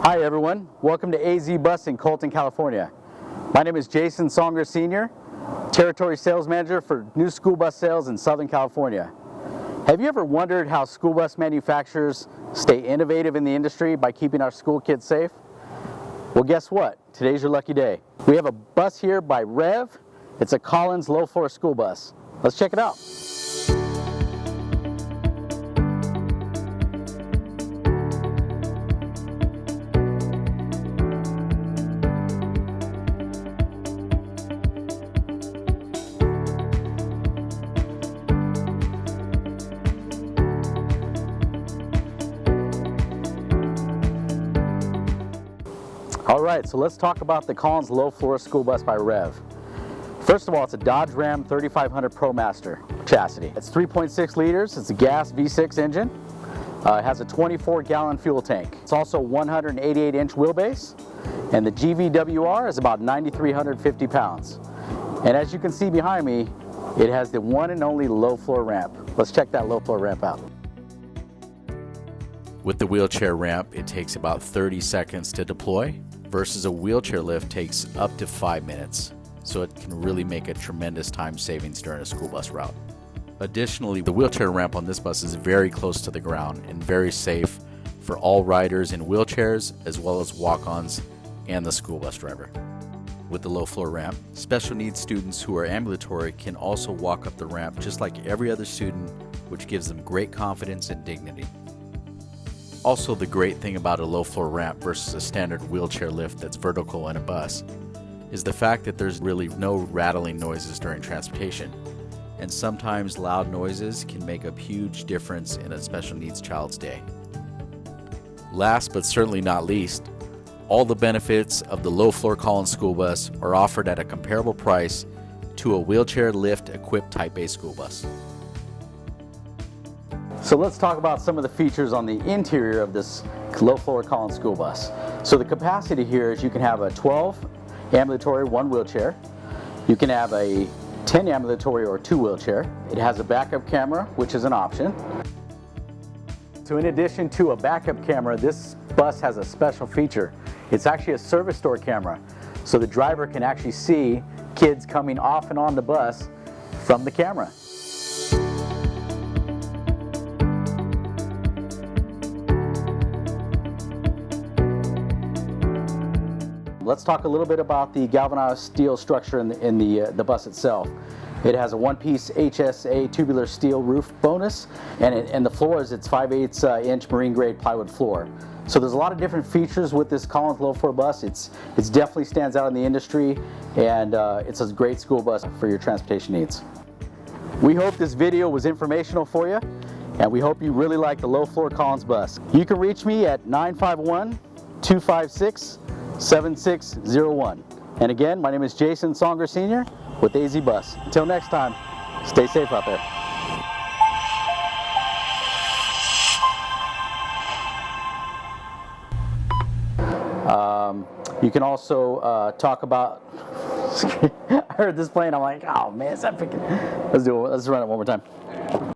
Hi everyone, welcome to AZ Bus in Colton, California. My name is Jason Songer Sr., Territory Sales Manager for new school bus sales in Southern California. Have you ever wondered how school bus manufacturers stay innovative in the industry by keeping our school kids safe? Well, guess what? Today's your lucky day. We have a bus here by REV. It's a Collins low-floor school bus. Let's check it out. Alright, so let's talk about the Collins low-floor school bus by REV. First of all, it's a Dodge RAM 3500 ProMaster chassis. It's 3.6 liters, it's a gas V6 engine. It has a 24-gallon fuel tank. It's also 188-inch wheelbase, and the GVWR is about 9,350 pounds. And as you can see behind me, it has the one and only low-floor ramp. Let's check that low-floor ramp out. With the wheelchair ramp, it takes about 30 seconds to deploy, versus a wheelchair lift takes up to 5 minutes, so it can really make a tremendous time savings during a school bus route. Additionally, the wheelchair ramp on this bus is very close to the ground and very safe for all riders in wheelchairs as well as walk-ons and the school bus driver. With the low floor ramp, special needs students who are ambulatory can also walk up the ramp just like every other student, which gives them great confidence and dignity. Also, the great thing about a low-floor ramp versus a standard wheelchair lift that's vertical in a bus is the fact that there's really no rattling noises during transportation, and sometimes loud noises can make a huge difference in a special needs child's day. Last but certainly not least, all the benefits of the low-floor Collins school bus are offered at a comparable price to a wheelchair lift-equipped Type A school bus. So let's talk about some of the features on the interior of this low-floor Collins school bus. So the capacity here is you can have a 12 ambulatory, 1 wheelchair. You can have a 10 ambulatory or 2 wheelchair. It has a backup camera, which is an option. So in addition to a backup camera, this bus has a special feature. It's actually a service door camera. So the driver can actually see kids coming off and on the bus from the camera. Let's talk a little bit about the galvanized steel structure in the bus itself. It has a one-piece HSA tubular steel roof bonus, and the floor is its 5/8 inch marine grade plywood floor. So there's a lot of different features with this Collins low-floor bus. It definitely stands out in the industry, and it's a great school bus for your transportation needs. We hope this video was informational for you, and we hope you really like the low-floor Collins bus. You can reach me at 951-256-7601. And again, my name is Jason Songer Sr. with AZ Bus. Until next time, stay safe out there. You can also talk about, I heard this playing, I'm like, oh man, is that freaking, let's run it one more time.